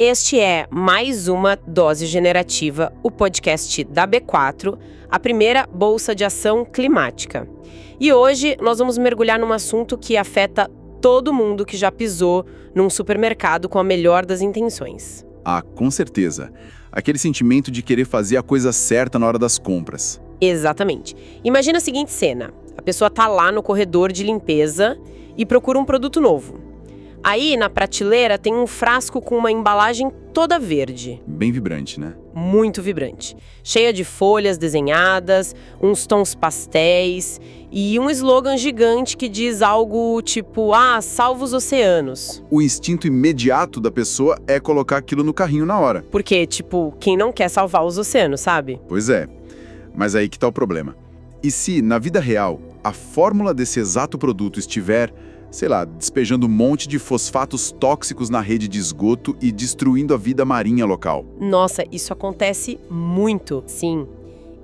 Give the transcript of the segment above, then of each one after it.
Este é mais uma Dose Generativa, o podcast da B4, a primeira bolsa de ação climática. E hoje nós vamos mergulhar num assunto que afeta todo mundo que já pisou num supermercado com a melhor das intenções. Ah, com certeza. Aquele sentimento de querer fazer a coisa certa na hora das compras. Exatamente. Imagina a seguinte cena. A pessoa tá lá no corredor de limpeza e procura um produto novo. Aí, na prateleira, tem um frasco com uma embalagem toda verde. Bem vibrante, né? Muito vibrante. Cheia de folhas desenhadas, uns tons pastéis e um slogan gigante que diz algo tipo, salva os oceanos. O instinto imediato da pessoa é colocar aquilo no carrinho na hora. Porque, quem não quer salvar os oceanos, sabe? Pois é. Mas aí que tá o problema. E se, na vida real, a fórmula desse exato produto estiver, despejando um monte de fosfatos tóxicos na rede de esgoto e destruindo a vida marinha local? Nossa, isso acontece muito, sim.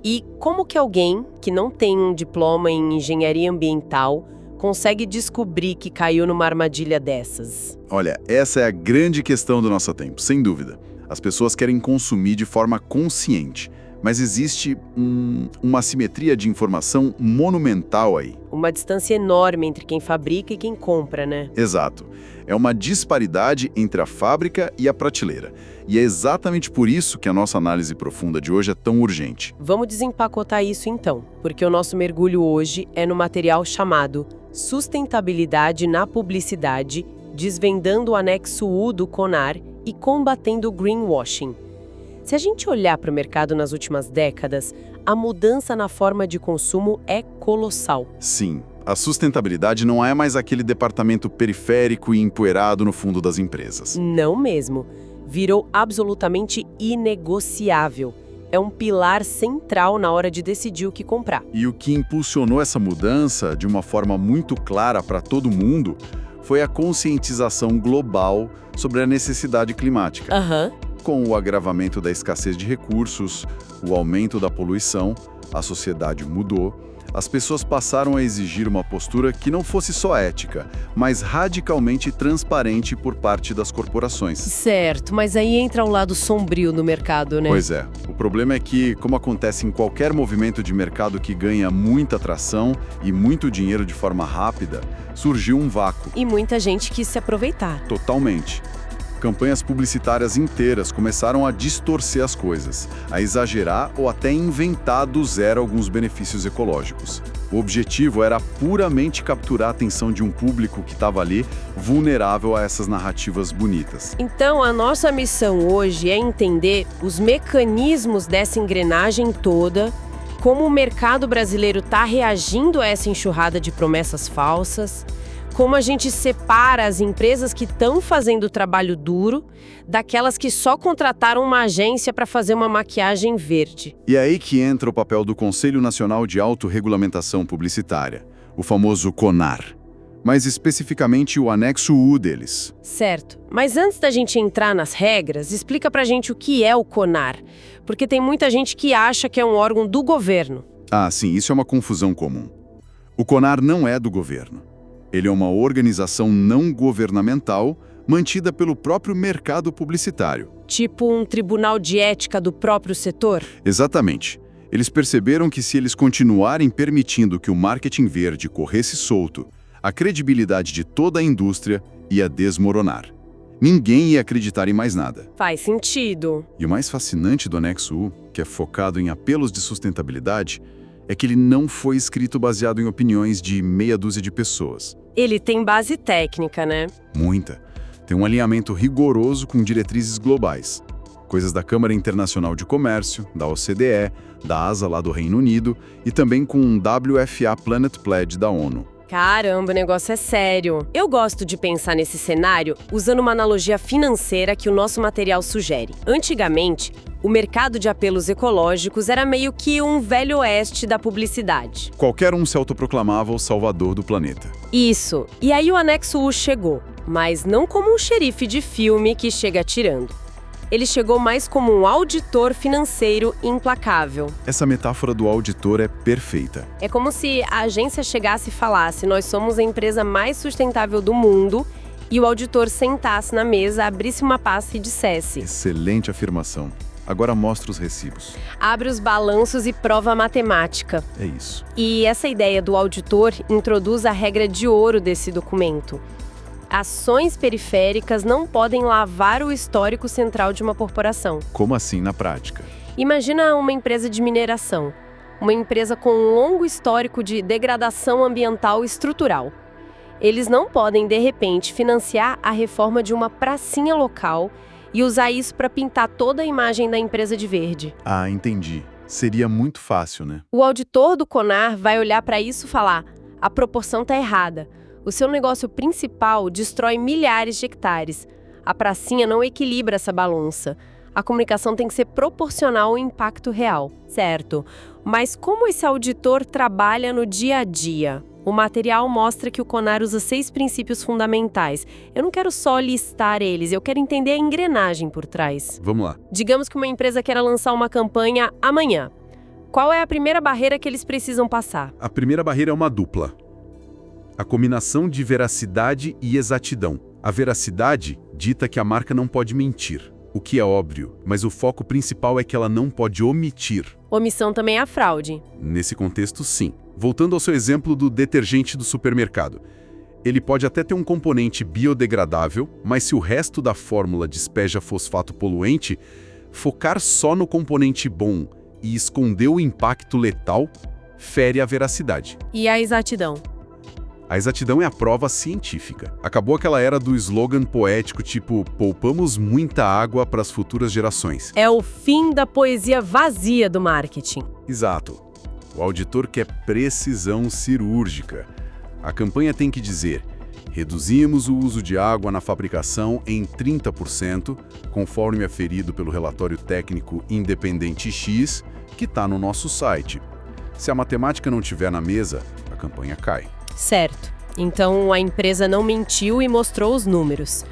E como que alguém que não tem um diploma em engenharia ambiental consegue descobrir que caiu numa armadilha dessas? Olha, essa é a grande questão do nosso tempo, sem dúvida. As pessoas querem consumir de forma consciente, mas existe uma assimetria de informação monumental aí. Uma distância enorme entre quem fabrica e quem compra, né? Exato. É uma disparidade entre a fábrica e a prateleira. E é exatamente por isso que a nossa análise profunda de hoje é tão urgente. Vamos desempacotar isso então, porque o nosso mergulho hoje é no material chamado Sustentabilidade na Publicidade, desvendando o anexo U do CONAR e combatendo o greenwashing. Se a gente olhar para o mercado nas últimas décadas, a mudança na forma de consumo é colossal. Sim, a sustentabilidade não é mais aquele departamento periférico e empoeirado no fundo das empresas. Não mesmo. Virou absolutamente inegociável. É um pilar central na hora de decidir o que comprar. E o que impulsionou essa mudança de uma forma muito clara para todo mundo foi a conscientização global sobre a necessidade climática. Com o agravamento da escassez de recursos, o aumento da poluição, a sociedade mudou. As pessoas passaram a exigir uma postura que não fosse só ética, mas radicalmente transparente por parte das corporações. Certo, mas aí entra o lado sombrio no mercado, né? Pois é. O problema é que, como acontece em qualquer movimento de mercado que ganha muita atração e muito dinheiro de forma rápida, surgiu um vácuo. E muita gente quis se aproveitar. Totalmente. Campanhas publicitárias inteiras começaram a distorcer as coisas, a exagerar ou até inventar do zero alguns benefícios ecológicos. O objetivo era puramente capturar a atenção de um público que estava ali vulnerável a essas narrativas bonitas. Então, a nossa missão hoje é entender os mecanismos dessa engrenagem toda, como o mercado brasileiro está reagindo a essa enxurrada de promessas falsas, como a gente separa as empresas que estão fazendo o trabalho duro daquelas que só contrataram uma agência para fazer uma maquiagem verde. E é aí que entra o papel do Conselho Nacional de Autorregulamentação Publicitária, o famoso CONAR, mais especificamente o anexo U deles. Certo, mas antes da gente entrar nas regras, explica pra gente o que é o CONAR, porque tem muita gente que acha que é um órgão do governo. Sim, isso é uma confusão comum. O CONAR não é do governo. Ele é uma organização não governamental mantida pelo próprio mercado publicitário. Tipo um tribunal de ética do próprio setor? Exatamente. Eles perceberam que se eles continuarem permitindo que o marketing verde corresse solto, a credibilidade de toda a indústria ia desmoronar. Ninguém ia acreditar em mais nada. Faz sentido. E o mais fascinante do anexo U, que é focado em apelos de sustentabilidade, é que ele não foi escrito baseado em opiniões de meia dúzia de pessoas. Ele tem base técnica, né? Muita. Tem um alinhamento rigoroso com diretrizes globais. Coisas da Câmara Internacional de Comércio, da OCDE, da ASA lá do Reino Unido e também com o WFA Planet Pledge da ONU. Caramba, o negócio é sério. Eu gosto de pensar nesse cenário usando uma analogia financeira que o nosso material sugere. Antigamente, o mercado de apelos ecológicos era meio que um velho oeste da publicidade. Qualquer um se autoproclamava o salvador do planeta. Isso. E aí o anexo U chegou, mas não como um xerife de filme que chega atirando. Ele chegou mais como um auditor financeiro implacável. Essa metáfora do auditor é perfeita. É como se a agência chegasse e falasse: nós somos a empresa mais sustentável do mundo e o auditor sentasse na mesa, abrisse uma pasta e dissesse: Excelente afirmação. Agora mostra os recibos. Abre os balanços e prova a matemática. É isso. E essa ideia do auditor introduz a regra de ouro desse documento. Ações periféricas não podem lavar o histórico central de uma corporação. Como assim na prática? Imagina uma empresa de mineração. Uma empresa com um longo histórico de degradação ambiental estrutural. Eles não podem, de repente, financiar a reforma de uma pracinha local e usar isso para pintar toda a imagem da empresa de verde. Ah, entendi. Seria muito fácil, né? O auditor do CONAR vai olhar para isso e falar: a proporção está errada. O seu negócio principal destrói milhares de hectares. A pracinha não equilibra essa balança. A comunicação tem que ser proporcional ao impacto real, certo? Mas como esse auditor trabalha no dia a dia? O material mostra que o CONAR usa 6 princípios fundamentais. Eu não quero só listar eles, eu quero entender a engrenagem por trás. Vamos lá. Digamos que uma empresa quer lançar uma campanha amanhã. Qual é a primeira barreira que eles precisam passar? A primeira barreira é uma dupla. A combinação de veracidade e exatidão. A veracidade dita que a marca não pode mentir, o que é óbvio, mas o foco principal é que ela não pode omitir. Omissão também é a fraude. Nesse contexto, sim. Voltando ao seu exemplo do detergente do supermercado. Ele pode até ter um componente biodegradável, mas se o resto da fórmula despeja fosfato poluente, focar só no componente bom e esconder o impacto letal fere a veracidade. E a exatidão? A exatidão é a prova científica. Acabou aquela era do slogan poético tipo "poupamos muita água para as futuras gerações". É o fim da poesia vazia do marketing. Exato. O auditor quer precisão cirúrgica. A campanha tem que dizer: reduzimos o uso de água na fabricação em 30%, conforme aferido pelo relatório técnico independente X, que está no nosso site. Se a matemática não estiver na mesa, a campanha cai. Certo. Então a empresa não mentiu e mostrou os números.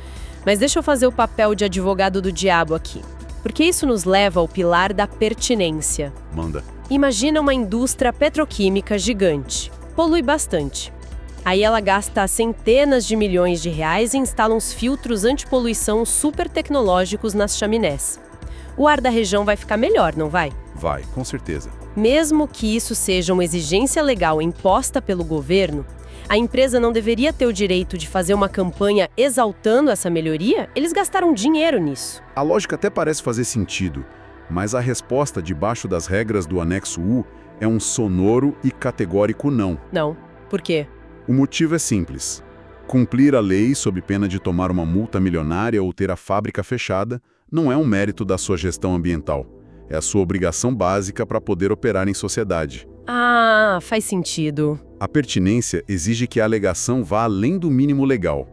Mas deixa eu fazer o papel de advogado do diabo aqui. Porque isso nos leva ao pilar da pertinência. Manda. Imagina uma indústria petroquímica gigante. Polui bastante. Aí ela gasta centenas de milhões de reais e instala uns filtros antipoluição super tecnológicos nas chaminés. O ar da região vai ficar melhor, não vai? Vai, com certeza. Mesmo que isso seja uma exigência legal imposta pelo governo, a empresa não deveria ter o direito de fazer uma campanha exaltando essa melhoria? Eles gastaram dinheiro nisso. A lógica até parece fazer sentido, mas a resposta debaixo das regras do anexo U é um sonoro e categórico não. Não. Por quê? O motivo é simples. Cumprir a lei sob pena de tomar uma multa milionária ou ter a fábrica fechada não é um mérito da sua gestão ambiental. É a sua obrigação básica para poder operar em sociedade. Ah, faz sentido. A pertinência exige que a alegação vá além do mínimo legal.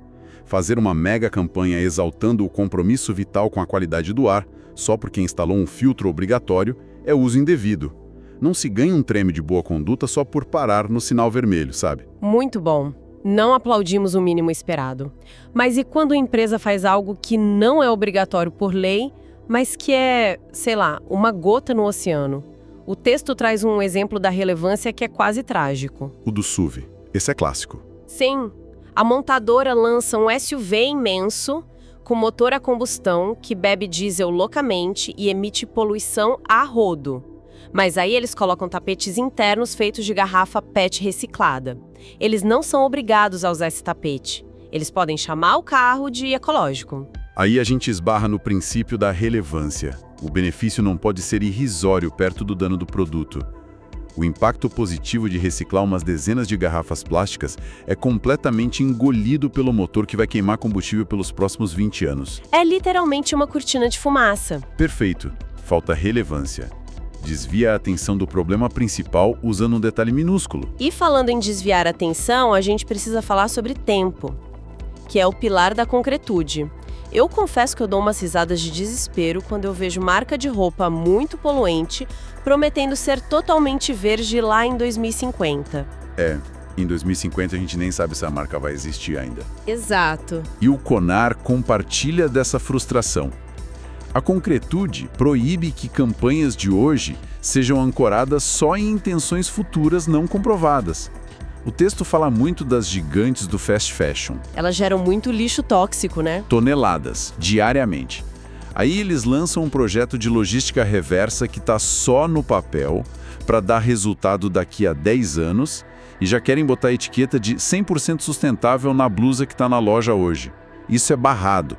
Fazer uma mega campanha exaltando o compromisso vital com a qualidade do ar, só porque instalou um filtro obrigatório, é uso indevido. Não se ganha um prêmio de boa conduta só por parar no sinal vermelho, sabe? Muito bom. Não aplaudimos o mínimo esperado. Mas e quando a empresa faz algo que não é obrigatório por lei, mas que é, sei lá, uma gota no oceano? O texto traz um exemplo da relevância que é quase trágico. O do SUV. Esse é clássico. Sim. A montadora lança um SUV imenso, com motor a combustão, que bebe diesel loucamente e emite poluição a rodo. Mas aí eles colocam tapetes internos feitos de garrafa PET reciclada. Eles não são obrigados a usar esse tapete. Eles podem chamar o carro de ecológico. Aí a gente esbarra no princípio da relevância. O benefício não pode ser irrisório perto do dano do produto. O impacto positivo de reciclar umas dezenas de garrafas plásticas é completamente engolido pelo motor que vai queimar combustível pelos próximos 20 anos. É literalmente uma cortina de fumaça. Perfeito. Falta relevância. Desvia a atenção do problema principal usando um detalhe minúsculo. E falando em desviar a atenção, a gente precisa falar sobre tempo, que é o pilar da concretude. Eu confesso que eu dou umas risadas de desespero quando eu vejo marca de roupa muito poluente prometendo ser totalmente verde lá em 2050. Em 2050 a gente nem sabe se a marca vai existir ainda. Exato. E o CONAR compartilha dessa frustração. A concretude proíbe que campanhas de hoje sejam ancoradas só em intenções futuras não comprovadas. O texto fala muito das gigantes do fast fashion. Elas geram muito lixo tóxico, né? Toneladas, diariamente. Aí eles lançam um projeto de logística reversa que está só no papel para dar resultado daqui a 10 anos e já querem botar a etiqueta de 100% sustentável na blusa que está na loja hoje. Isso é barrado.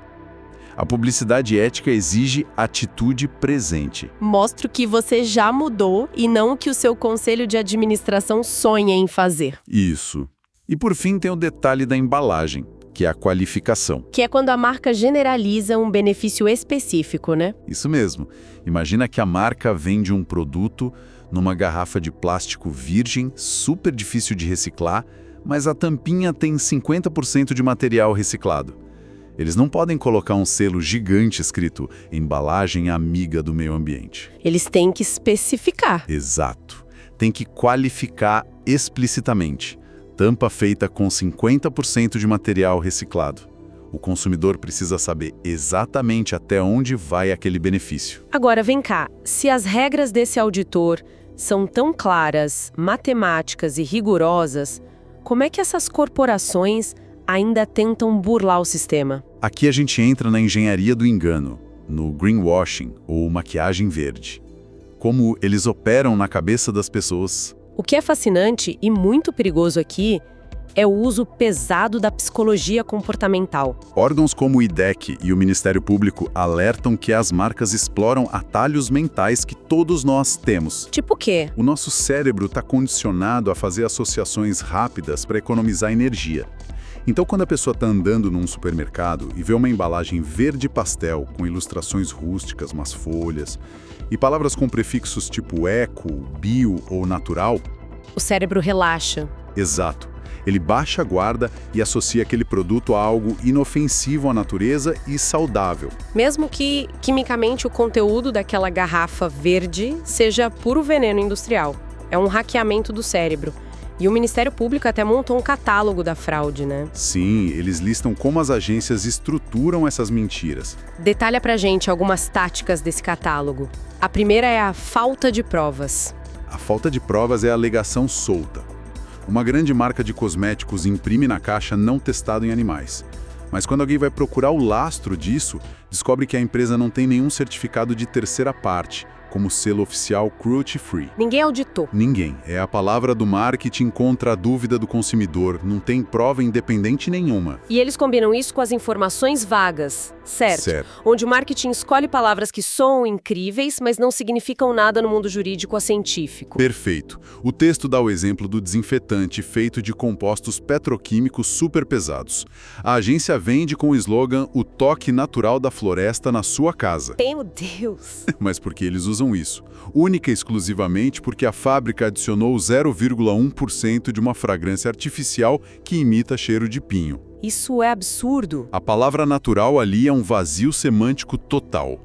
A publicidade ética exige atitude presente. Mostra o que você já mudou e não o que o seu conselho de administração sonha em fazer. Isso. E por fim tem o detalhe da embalagem, que é a qualificação. Que é quando a marca generaliza um benefício específico, né? Isso mesmo. Imagina que a marca vende um produto numa garrafa de plástico virgem, super difícil de reciclar, mas a tampinha tem 50% de material reciclado. Eles não podem colocar um selo gigante escrito embalagem amiga do meio ambiente. Eles têm que especificar. Exato. Tem que qualificar explicitamente. Tampa feita com 50% de material reciclado. O consumidor precisa saber exatamente até onde vai aquele benefício. Agora, vem cá. Se as regras desse auditor são tão claras, matemáticas e rigorosas, como é que essas corporações ainda tentam burlar o sistema? Aqui a gente entra na engenharia do engano, no greenwashing, ou maquiagem verde. Como eles operam na cabeça das pessoas. O que é fascinante e muito perigoso aqui é o uso pesado da psicologia comportamental. Órgãos como o IDEC e o Ministério Público alertam que as marcas exploram atalhos mentais que todos nós temos. Tipo o quê? O nosso cérebro está condicionado a fazer associações rápidas para economizar energia. Então, quando a pessoa está andando num supermercado e vê uma embalagem verde pastel com ilustrações rústicas, umas folhas, e palavras com prefixos tipo eco, bio ou natural... O cérebro relaxa. Exato. Ele baixa a guarda e associa aquele produto a algo inofensivo à natureza e saudável. Mesmo que, quimicamente, o conteúdo daquela garrafa verde seja puro veneno industrial. É um hackeamento do cérebro. E o Ministério Público até montou um catálogo da fraude, né? Sim, eles listam como as agências estruturam essas mentiras. Detalha pra gente algumas táticas desse catálogo. A primeira é a falta de provas. A falta de provas é a alegação solta. Uma grande marca de cosméticos imprime na caixa não testado em animais. Mas quando alguém vai procurar o lastro disso, descobre que a empresa não tem nenhum certificado de terceira parte, como selo oficial cruelty-free. Ninguém auditou. Ninguém. É a palavra do marketing contra a dúvida do consumidor. Não tem prova independente nenhuma. E eles combinam isso com as informações vagas, certo? Onde o marketing escolhe palavras que soam incríveis, mas não significam nada no mundo jurídico ou científico. Perfeito. O texto dá o exemplo do desinfetante feito de compostos petroquímicos super pesados. A agência vende com o slogan "O toque natural da floresta na sua casa". Meu Deus! Mas por que eles usam isso? Única e exclusivamente porque a fábrica adicionou 0,1% de uma fragrância artificial que imita cheiro de pinho. Isso é absurdo. A palavra natural ali é um vazio semântico total.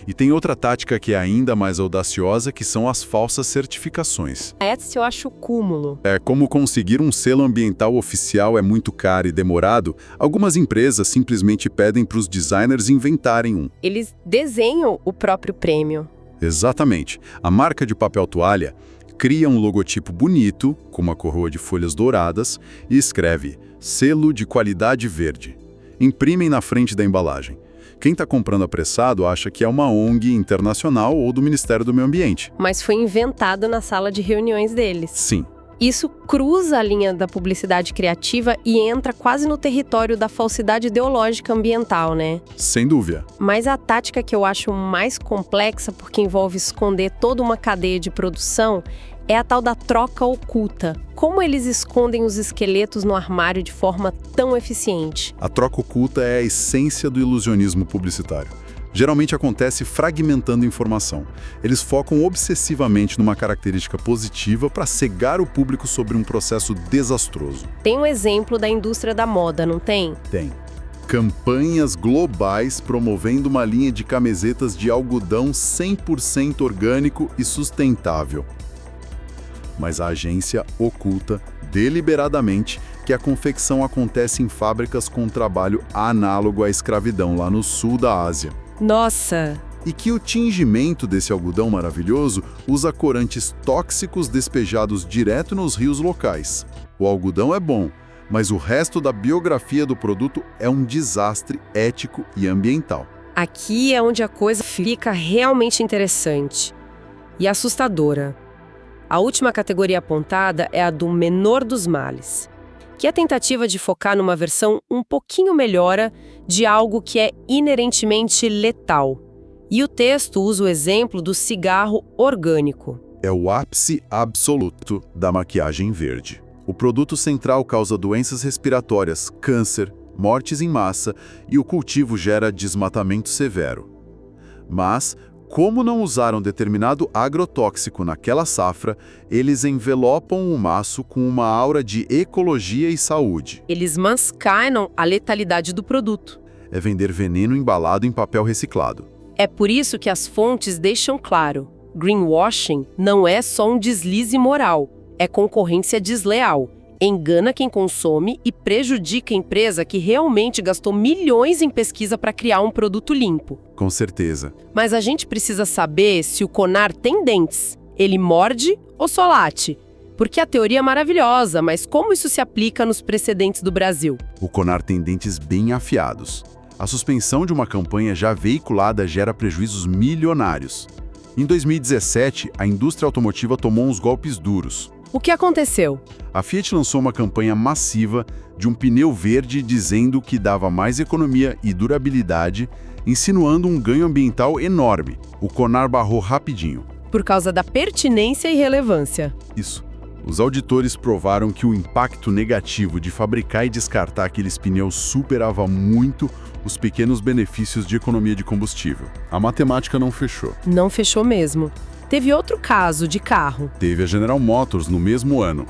E tem outra tática que é ainda mais audaciosa, que são as falsas certificações. Essa eu acho o cúmulo. Como conseguir um selo ambiental oficial é muito caro e demorado, algumas empresas simplesmente pedem para os designers inventarem um. Eles desenham o próprio prêmio. Exatamente. A marca de papel toalha cria um logotipo bonito, com uma coroa de folhas douradas, e escreve "Selo de qualidade verde". Imprimem na frente da embalagem. Quem está comprando apressado acha que é uma ONG internacional ou do Ministério do Meio Ambiente. Mas foi inventado na sala de reuniões deles. Sim. Isso cruza a linha da publicidade criativa e entra quase no território da falsidade ideológica ambiental, né? Sem dúvida. Mas a tática que eu acho mais complexa, porque envolve esconder toda uma cadeia de produção, é a tal da troca oculta. Como eles escondem os esqueletos no armário de forma tão eficiente? A troca oculta é a essência do ilusionismo publicitário. Geralmente acontece fragmentando informação. Eles focam obsessivamente numa característica positiva para cegar o público sobre um processo desastroso. Tem um exemplo da indústria da moda, não tem? Tem. Campanhas globais promovendo uma linha de camisetas de algodão 100% orgânico e sustentável. Mas a agência oculta deliberadamente que a confecção acontece em fábricas com trabalho análogo à escravidão lá no sul da Ásia. Nossa, e que o tingimento desse algodão maravilhoso usa corantes tóxicos despejados direto nos rios locais. O algodão é bom, mas o resto da biografia do produto é um desastre ético e ambiental. Aqui é onde a coisa fica realmente interessante e assustadora. A última categoria apontada é a do menor dos males, que é a tentativa de focar numa versão um pouquinho melhora de algo que é inerentemente letal. E o texto usa o exemplo do cigarro orgânico. É o ápice absoluto da maquiagem verde. O produto central causa doenças respiratórias, câncer, mortes em massa e o cultivo gera desmatamento severo. Mas, como não usaram determinado agrotóxico naquela safra, eles envelopam o maço com uma aura de ecologia e saúde. Eles mascaram a letalidade do produto. É vender veneno embalado em papel reciclado. É por isso que as fontes deixam claro: greenwashing não é só um deslize moral, é concorrência desleal. Engana quem consome e prejudica a empresa que realmente gastou milhões em pesquisa para criar um produto limpo. Com certeza. Mas a gente precisa saber se o Conar tem dentes. Ele morde ou só late? Porque a teoria é maravilhosa, mas como isso se aplica nos precedentes do Brasil? O Conar tem dentes bem afiados. A suspensão de uma campanha já veiculada gera prejuízos milionários. Em 2017, a indústria automotiva tomou uns golpes duros. O que aconteceu? A Fiat lançou uma campanha massiva de um pneu verde dizendo que dava mais economia e durabilidade, insinuando um ganho ambiental enorme. O Conar barrou rapidinho. Por causa da pertinência e relevância. Isso. Os auditores provaram que o impacto negativo de fabricar e descartar aqueles pneus superava muito os pequenos benefícios de economia de combustível. A matemática não fechou. Não fechou mesmo. Teve outro caso de carro. Teve a General Motors no mesmo ano.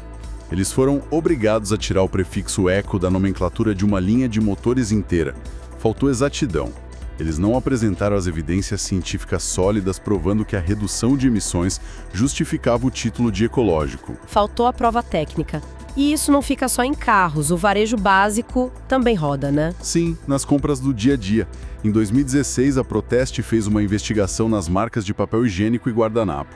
Eles foram obrigados a tirar o prefixo eco da nomenclatura de uma linha de motores inteira. Faltou exatidão. Eles não apresentaram as evidências científicas sólidas provando que a redução de emissões justificava o título de ecológico. Faltou a prova técnica. E isso não fica só em carros, o varejo básico também roda, né? Sim, nas compras do dia a dia. Em 2016, a Proteste fez uma investigação nas marcas de papel higiênico e guardanapo.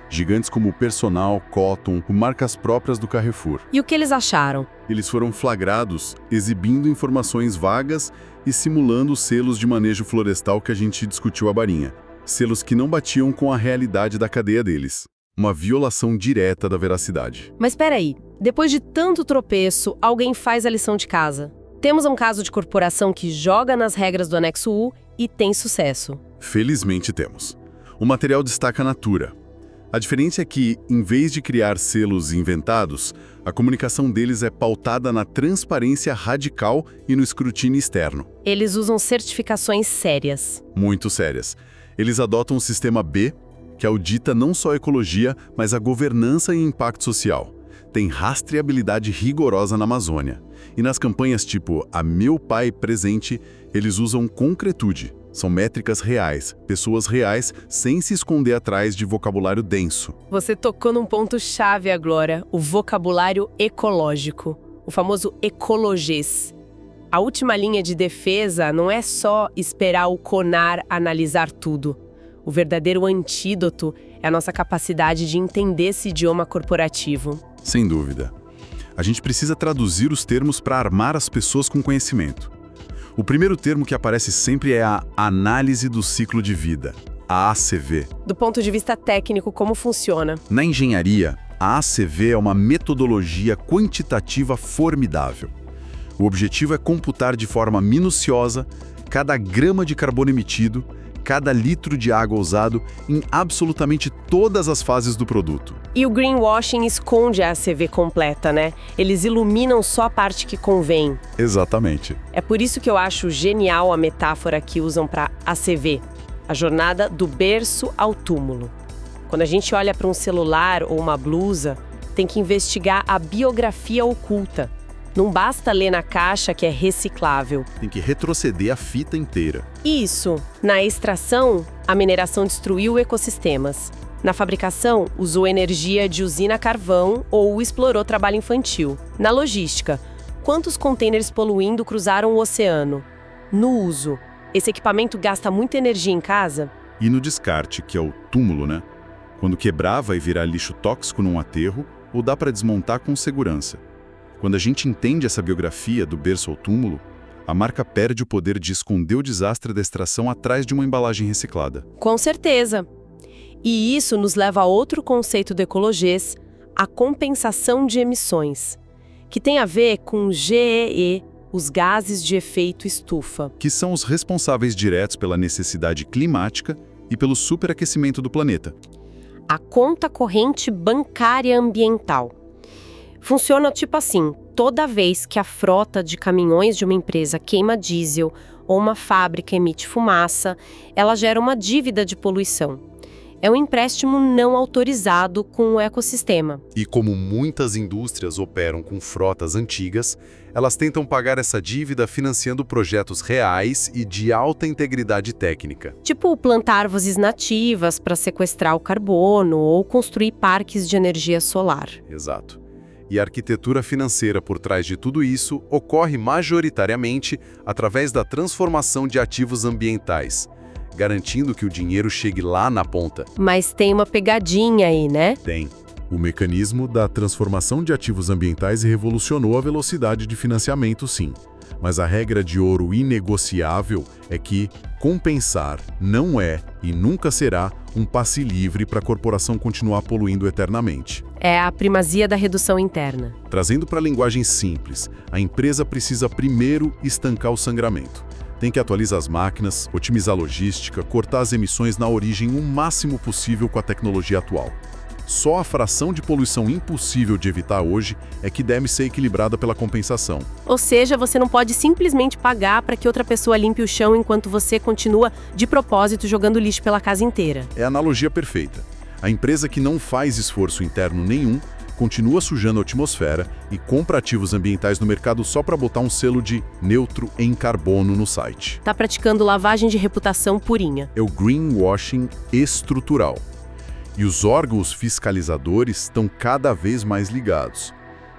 Gigantes como Personal, Cotton, marcas próprias do Carrefour. E o que eles acharam? Eles foram flagrados exibindo informações vagas e simulando selos de manejo florestal que a gente discutiu à barinha. Selos que não batiam com a realidade da cadeia deles. Uma violação direta da veracidade. Mas espera aí, depois de tanto tropeço, alguém faz a lição de casa. Temos um caso de corporação que joga nas regras do anexo U e tem sucesso. Felizmente temos. O material destaca a Natura. A diferença é que, em vez de criar selos inventados, a comunicação deles é pautada na transparência radical e no escrutínio externo. Eles usam certificações sérias. Muito sérias. Eles adotam o sistema B, que audita não só a ecologia, mas a governança e impacto social. Tem rastreabilidade rigorosa na Amazônia. E nas campanhas tipo A Meu Pai Presente, eles usam concretude. São métricas reais, pessoas reais, sem se esconder atrás de vocabulário denso. Você tocou num ponto-chave agora, o vocabulário ecológico, o famoso ecologês. A última linha de defesa não é só esperar o Conar analisar tudo. O verdadeiro antídoto é a nossa capacidade de entender esse idioma corporativo. Sem dúvida. A gente precisa traduzir os termos para armar as pessoas com conhecimento. O primeiro termo que aparece sempre é a análise do ciclo de vida, a ACV. Do ponto de vista técnico, como funciona? Na engenharia, a ACV é uma metodologia quantitativa formidável. O objetivo é computar de forma minuciosa cada grama de carbono emitido, cada litro de água usado em absolutamente todas as fases do produto. E o greenwashing esconde a ACV completa, né? Eles iluminam só a parte que convém. Exatamente. É por isso que eu acho genial a metáfora que usam para ACV, a jornada do berço ao túmulo. Quando a gente olha para um celular ou uma blusa, tem que investigar a biografia oculta. Não basta ler na caixa que é reciclável. Tem que retroceder a fita inteira. Isso. Na extração, a mineração destruiu ecossistemas. Na fabricação, usou energia de usina a carvão ou explorou trabalho infantil. Na logística, quantos contêineres poluindo cruzaram o oceano? No uso, esse equipamento gasta muita energia em casa? E no descarte, que é o túmulo, né? Quando quebrar, vai virar lixo tóxico num aterro ou dá para desmontar com segurança. Quando a gente entende essa biografia do berço ao túmulo, a marca perde o poder de esconder o desastre da extração atrás de uma embalagem reciclada. Com certeza. E isso nos leva a outro conceito do ecologês, a compensação de emissões, que tem a ver com GEE, os gases de efeito estufa. Que são os responsáveis diretos pela necessidade climática e pelo superaquecimento do planeta. A conta corrente bancária ambiental. Funciona tipo assim, toda vez que a frota de caminhões de uma empresa queima diesel ou uma fábrica emite fumaça, ela gera uma dívida de poluição. É um empréstimo não autorizado com o ecossistema. E como muitas indústrias operam com frotas antigas, elas tentam pagar essa dívida financiando projetos reais e de alta integridade técnica. Tipo plantar árvores nativas para sequestrar o carbono ou construir parques de energia solar. Exato. E a arquitetura financeira por trás de tudo isso ocorre majoritariamente através da transformação de ativos ambientais, garantindo que o dinheiro chegue lá na ponta. Mas tem uma pegadinha aí, né? Tem. O mecanismo da transformação de ativos ambientais revolucionou a velocidade de financiamento, sim. Mas a regra de ouro inegociável é que compensar não é e nunca será um passe livre para a corporação continuar poluindo eternamente. É a primazia da redução interna. Trazendo para a linguagem simples, a empresa precisa primeiro estancar o sangramento. Tem que atualizar as máquinas, otimizar a logística, cortar as emissões na origem o máximo possível com a tecnologia atual. Só a fração de poluição impossível de evitar hoje é que deve ser equilibrada pela compensação. Ou seja, você não pode simplesmente pagar para que outra pessoa limpe o chão enquanto você continua, de propósito, jogando lixo pela casa inteira. É a analogia perfeita. A empresa que não faz esforço interno nenhum continua sujando a atmosfera e compra ativos ambientais no mercado só para botar um selo de neutro em carbono no site. Tá praticando lavagem de reputação purinha. É o greenwashing estrutural. E os órgãos fiscalizadores estão cada vez mais ligados.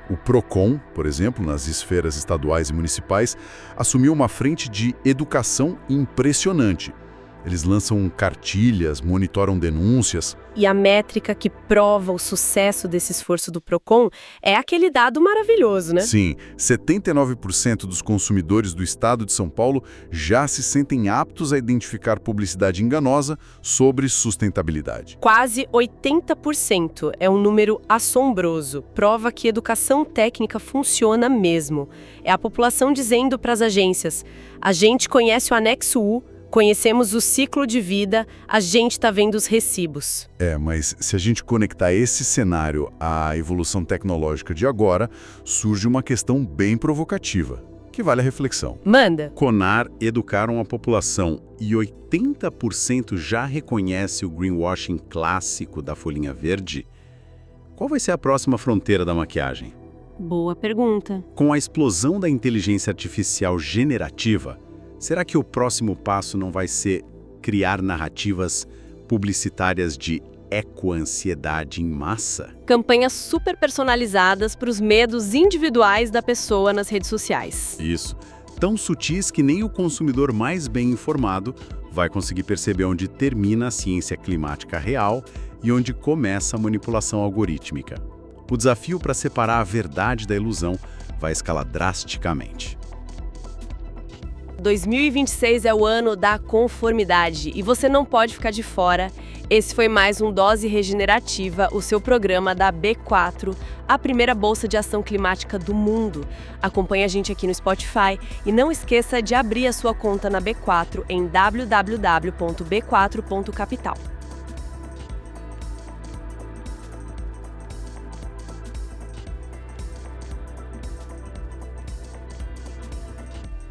O PROCON, por exemplo, nas esferas estaduais e municipais, assumiu uma frente de educação impressionante. Eles lançam cartilhas, monitoram denúncias. E a métrica que prova o sucesso desse esforço do PROCON é aquele dado maravilhoso, né? Sim, 79% dos consumidores do estado de São Paulo já se sentem aptos a identificar publicidade enganosa sobre sustentabilidade. Quase 80%. É um número assombroso. Prova que educação técnica funciona mesmo. É a população dizendo para as agências: a gente conhece o anexo U, conhecemos o ciclo de vida, a gente está vendo os recibos. Mas se a gente conectar esse cenário à evolução tecnológica de agora, surge uma questão bem provocativa, que vale a reflexão. Manda! CONAR educaram a população e 80% já reconhece o greenwashing clássico da folhinha verde. Qual vai ser a próxima fronteira da maquiagem? Boa pergunta. Com a explosão da inteligência artificial generativa, será que o próximo passo não vai ser criar narrativas publicitárias de ecoansiedade em massa? Campanhas super personalizadas para os medos individuais da pessoa nas redes sociais. Isso. Tão sutis que nem o consumidor mais bem informado vai conseguir perceber onde termina a ciência climática real e onde começa a manipulação algorítmica. O desafio para separar a verdade da ilusão vai escalar drasticamente. 2026 é o ano da conformidade e você não pode ficar de fora. Esse foi mais um Dose Regenerativa, o seu programa da B4, a primeira bolsa de ação climática do mundo. Acompanhe a gente aqui no Spotify e não esqueça de abrir a sua conta na B4 em www.b4.capital.